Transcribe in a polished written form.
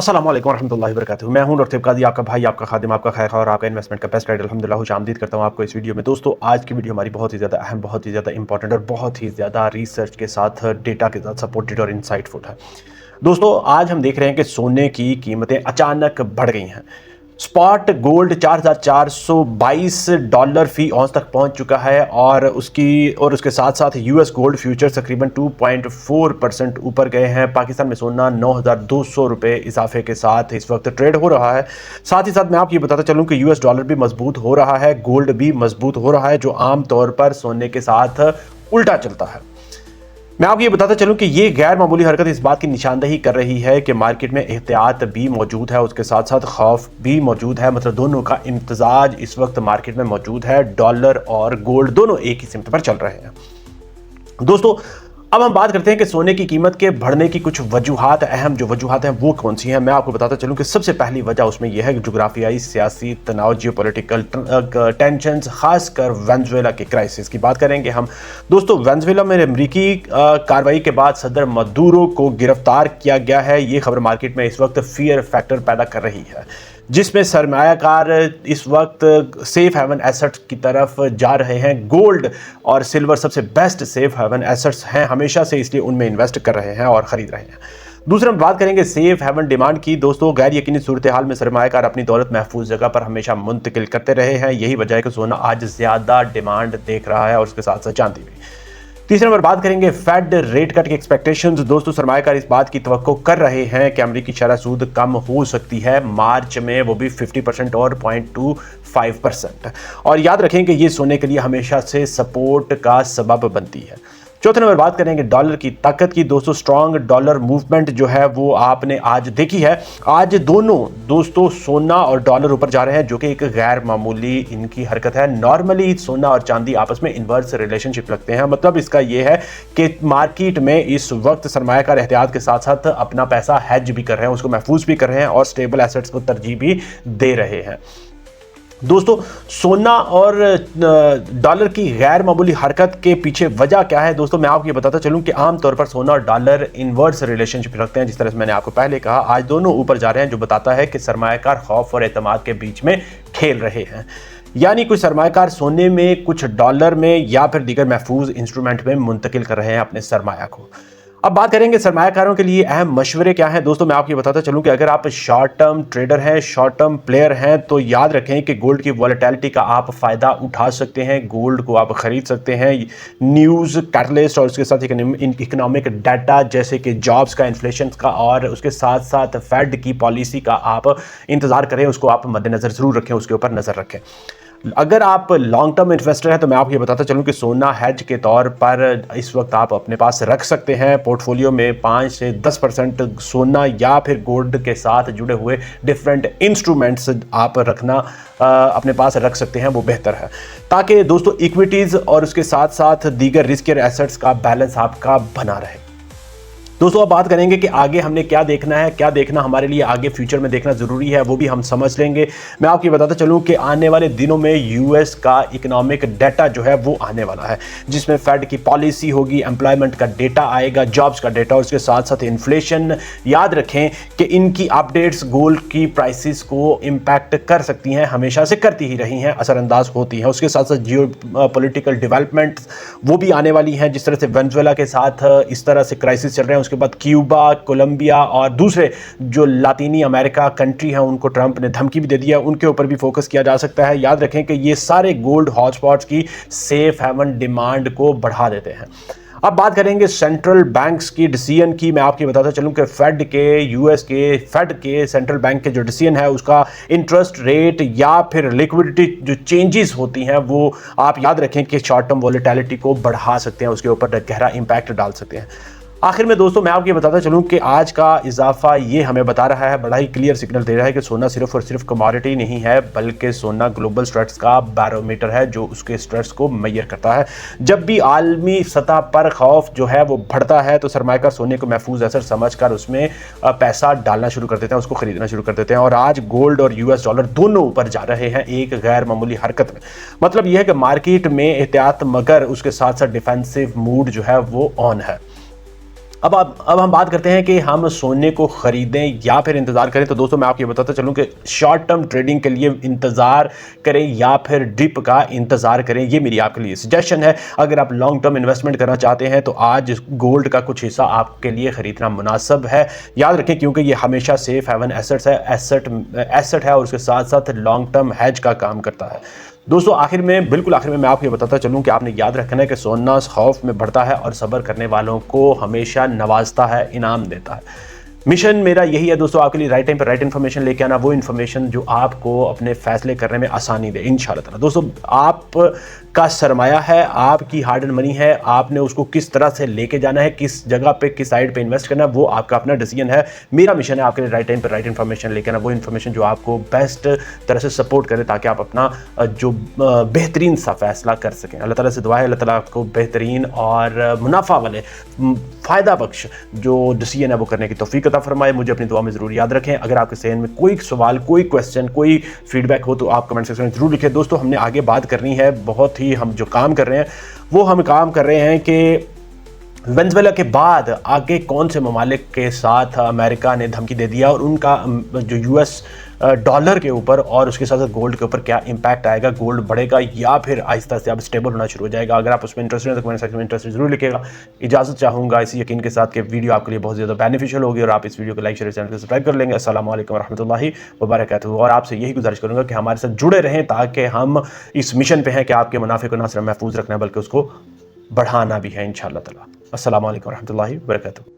अस्सलाम वालेकुम रहमतुल्लाहि व बरकातुहू। मैं हूं डॉक्टर कादी, आपका भाई, आपका खादिम, आपका खैर और आपका इन्वेस्टमेंट का बेस्ट गाइड। अल्हम्दुलिल्लाह खुशामदीद करता हूं आपको इस वीडियो में। दोस्तों, आज की वीडियो हमारी बहुत ही ज़्यादा अहम, बहुत ही ज़्यादा इंपॉर्टेंट और बहुत ही ज़्यादा रिसर्च के साथ, डेटा के साथ सपोर्टेड और इंसाइटफुल है। दोस्तों, आज हम देख रहे हैं कि सोने की कीमतें अचानक बढ़ गई हैं। स्पॉट गोल्ड $4,422 फी औंस तक पहुंच चुका है और उसके साथ साथ यूएस गोल्ड फ्यूचर्स तकरीबन 2.4% ऊपर गए हैं। पाकिस्तान में सोना 9,200 रुपये इजाफे के साथ इस वक्त ट्रेड हो रहा है। साथ ही साथ मैं आपको ये बताता चलूं कि यूएस डॉलर भी मजबूत हो रहा है, गोल्ड भी मजबूत हो रहा है, जो आम तौर पर सोने के साथ उल्टा चलता है। मैं आपको ये बताता चलूं कि ये गैर मामूली हरकत इस बात की निशानदेही कर रही है कि मार्केट में एहतियात भी मौजूद है, उसके साथ साथ खौफ भी मौजूद है। मतलब दोनों का इम्तजाज इस वक्त मार्केट में मौजूद है। डॉलर और गोल्ड दोनों एक ही सिमत पर चल रहे हैं। दोस्तों, अब हम बात करते हैं कि सोने की कीमत के बढ़ने की कुछ वजूहात, अहम जो वजूहात हैं वो कौन सी हैं। मैं आपको बताता चलूं कि सबसे पहली वजह उसमें यह है कि जुग्राफियाई सियासी तनाव, जियोपॉलिटिकल टेंशन्स, खासकर वेनेजुएला के क्राइसिस की बात करेंगे हम। दोस्तों, वेनेजुएला में अमरीकी कार्रवाई के बाद सदर मदुरो को गिरफ्तार किया गया है। ये खबर मार्केट में इस वक्त फियर फैक्टर पैदा कर रही है, जिसमें सरमायाकार इस वक्त सेफ हेवन एसेट्स की तरफ जा रहे हैं। गोल्ड और सिल्वर सबसे बेस्ट सेफ हेवन एसेट्स हैं हमेशा से, इसलिए उनमें इन्वेस्ट कर रहे हैं और ख़रीद रहे हैं। दूसरा हम बात करेंगे सेफ हेवन डिमांड की। दोस्तों, गैर यकीनी सूरत हाल में सरमायाकार अपनी दौलत महफूज जगह पर हमेशा मुंतकिल करते रहे हैं। यही वजह है कि सोना आज ज़्यादा डिमांड देख रहा है और उसके साथ साथ चांदी भी। तीसरे नंबर बात करेंगे फेड रेट कट की एक्सपेक्टेशंस। दोस्तों, सरमायाकार इस बात की तवक्को कर रहे हैं कि अमेरिकी शरह सूद कम हो सकती है मार्च में, वो भी 50% और 0.25%। और याद रखें कि ये सोने के लिए हमेशा से सपोर्ट का सबब बनती है। चौथे नंबर बात करेंगे डॉलर की ताकत की। दोस्तों, स्ट्रॉन्ग डॉलर मूवमेंट जो है वो आपने आज देखी है। आज दोनों दोस्तों सोना और डॉलर ऊपर जा रहे हैं, जो कि एक गैर मामूली इनकी हरकत है। नॉर्मली सोना और चांदी आपस में इन्वर्स रिलेशनशिप रखते हैं। मतलब इसका ये है कि मार्केट में इस वक्त सरमायाकार एहतियात के साथ साथ अपना पैसा हेज भी कर रहे हैं, उसको महफूज भी कर रहे हैं और स्टेबल एसेट्स को तरजीह भी दे रहे हैं। दोस्तों, सोना और डॉलर की गैर मामूली हरकत के पीछे वजह क्या है? दोस्तों, मैं आपको ये बताता चलूं कि आमतौर पर सोना और डॉलर इन्वर्स रिलेशनशिप रखते हैं। जिस तरह से मैंने आपको पहले कहा, आज दोनों ऊपर जा रहे हैं, जो बताता है कि सरमायाकार खौफ और एतमाद के बीच में खेल रहे हैं। यानी कुछ सरमायाकार सोने में, कुछ डॉलर में या फिर दीगर महफूज इंस्ट्रूमेंट में मुंतकिल कर रहे हैं अपने सरमाया को। अब बात करेंगे सरमायाकारों के लिए अहम मशवरे क्या हैं। दोस्तों, मैं आपको बताता चलूं कि अगर आप शॉर्ट टर्म ट्रेडर हैं, शॉर्ट टर्म प्लेयर हैं, तो याद रखें कि गोल्ड की वॉलेटिलिटी का आप फ़ायदा उठा सकते हैं। गोल्ड को आप ख़रीद सकते हैं। न्यूज़, कैटलिस्ट और उसके साथ इकोनॉमिक डाटा जैसे कि जॉब्स का, इन्फ्लेशन का और उसके साथ साथ फेड की पॉलिसी का आप इंतज़ार करें, उसको आप मद्देनज़र ज़रूर रखें, उसके ऊपर नज़र रखें। अगर आप लॉन्ग टर्म इन्वेस्टर हैं तो मैं आपको ये बताता चलूं कि सोना हेज के तौर पर इस वक्त आप अपने पास रख सकते हैं। पोर्टफोलियो में 5 से 10% सोना या फिर गोल्ड के साथ जुड़े हुए डिफरेंट इंस्ट्रूमेंट्स आप रखना अपने पास रख सकते हैं, वो बेहतर है, ताकि दोस्तों इक्विटीज़ और उसके साथ साथ दीगर रिस्कियर एसेट्स का बैलेंस आपका बना रहे। दोस्तों, अब बात करेंगे कि आगे हमने क्या देखना है, क्या देखना हमारे लिए आगे फ्यूचर में देखना ज़रूरी है, वो भी हम समझ लेंगे। मैं आपको बताता चलूं कि आने वाले दिनों में यूएस का इकोनॉमिक डाटा जो है वो आने वाला है, जिसमें फेड की पॉलिसी होगी, एम्प्लॉयमेंट का डेटा आएगा, जॉब्स का डेटा और उसके साथ साथ इन्फ्लेशन। याद रखें कि इनकी अपडेट्स गोल्ड की प्राइसेस को इम्पैक्ट कर सकती हैं, हमेशा से करती ही रही हैं, असरअंदाज होती हैं। उसके साथ साथ जियो पॉलिटिकल डेवलपमेंट्स वो भी आने वाली हैं, जिस तरह से वेनेजुएला के साथ इस तरह से क्राइसिस चल रहे हैं। उसके बाद क्यूबा, कोलंबिया और दूसरे जो लातीनी अमेरिका कंट्री हैं, उनको ट्रंप ने धमकी भी दे दिया, उनके ऊपर भी फोकस किया जा सकता है। याद रखें कि ये सारे गोल्ड हॉटस्पॉट्स की सेफ हेवन डिमांड को बढ़ा देते हैं। अब बात करेंगे सेंट्रल बैंक्स की डिसीजन की। मैं आपको बताता चलूं कि फेड के, यूएस के फेड के सेंट्रल बैंक के जो डिसीजन है उसका इंटरेस्ट रेट या फिर लिक्विडिटी जो चेंजेस होती हैं वो आप याद रखें कि शॉर्ट टर्म वॉलेटिलिटी को बढ़ा सकते हैं, उसके ऊपर गहरा इंपैक्ट डाल सकते हैं। आखिर में दोस्तों, मैं आपको ये बताता चलूं कि आज का इजाफा ये हमें बता रहा है, बड़ा ही क्लियर सिग्नल दे रहा है कि सोना सिर्फ और सिर्फ कमोडिटी नहीं है, बल्कि सोना ग्लोबल स्ट्रेट्स का बैरोमीटर है, जो उसके स्ट्रेट्स को मेजर करता है। जब भी आलमी सतह पर खौफ जो है वो बढ़ता है तो सरमायाकार सोने को महफूज असर समझकर उसमें पैसा डालना शुरू कर देते हैं, उसको खरीदना शुरू कर देते हैं। और आज गोल्ड और यूएस डॉलर दोनों ऊपर जा रहे हैं एक गैर मामूली हरकत में। मतलब यह है कि मार्केट में एहतियात मगर उसके साथ साथ डिफेंसिव मूड जो है वो ऑन है। अब हम बात करते हैं कि हम सोने को खरीदें या फिर इंतज़ार करें। तो दोस्तों मैं आपको ये बताता चलूँ कि शॉर्ट टर्म ट्रेडिंग के लिए इंतज़ार करें या फिर डिप का इंतज़ार करें, ये मेरी आपके लिए सजेशन है। अगर आप लॉन्ग टर्म इन्वेस्टमेंट करना चाहते हैं तो आज गोल्ड का कुछ हिस्सा आपके लिए खरीदना मुनासिब है। याद रखें क्योंकि ये हमेशा सेफ हेवन एसेट है और उसके साथ साथ लॉन्ग टर्म हेज का काम करता है। दोस्तों बिल्कुल आखिर में मैं आपको ये बताता चलूं कि आपने याद रखना है कि सोना खौफ में बढ़ता है और सब्र करने वालों को हमेशा नवाजता है, इनाम देता है। मिशन मेरा यही है दोस्तों, आपके लिए राइट टाइम पर राइट इन्फॉर्मेशन लेके आना, वो इन्फॉर्मेशन जो आपको अपने फैसले करने में आसानी दे इंशाल्लाह ताला। दोस्तों आपका सरमाया है, आपकी हार्ड एंड मनी है, आपने उसको किस तरह से लेके जाना है, किस जगह पे किस साइड पे इन्वेस्ट करना है, वो आपका अपना डिसीजन है। मेरा मिशन है आपके लिए राइट टाइम पर राइट इन्फॉर्मेशन लेके आना, वो इन्फॉर्मेशन जो आपको बेस्ट तरह से सपोर्ट करे ताकि आप अपना जो बेहतरीन सा फैसला कर सकें। अल्लाह ताला से दुआ है अल्लाह ताला आपको बेहतरीन और मुनाफा वाले फ़ायदा बख्श जो डिसीजन है वो करने की तौफीक अता फरमाए। मुझे अपनी दुआ में ज़रूर याद रखें। अगर आपके ज़हन में कोई सवाल, कोई क्वेश्चन, कोई फीडबैक हो तो आप कमेंट सेक्शन में ज़रूर लिखें। दोस्तों हमने आगे बात करनी है, बहुत ही हम जो काम कर रहे हैं वो हम काम कर रहे हैं कि वेनेजुएला के बाद आगे कौन से ममालिक के साथ अमेरिका ने धमकी दे दिया और उनका जो यूएस डॉलर के ऊपर और उसके साथ साथ गोल्ड के ऊपर क्या इंपैक्ट आएगा, गोल्ड बढ़ेगा या फिर आहिस्ता से अब स्टेबल होना शुरू हो जाएगा। अगर आप उसमें इंटरेस्टेड हैं तो कमेंट सेक्शन में इंटरेस्ट जरूर लिखेगा। इजाज़त चाहूँगा इसी यकीन के साथ कि वीडियो आपके लिए बहुत ज़्यादा बेनिफिशियल होगी और आप इस वीडियो को लाइक शेयर चैनल को सब्सक्राइब कर लेंगे। अस्सलाम वालेकुम रहमतुल्लाहि व बरकातहू। और आपसे यही गुजारिश करूँगा कि हमारे साथ जुड़े रहें ताकि हम इस मिशन पे हैं कि आपके मुनाफे को ना सिर्फ महफूज रखना है बल्कि उसको बढ़ाना भी है इंशाअल्लाह ताला। अस्सलाम वालेकुम रहमतुल्लाहि व बरकातहू।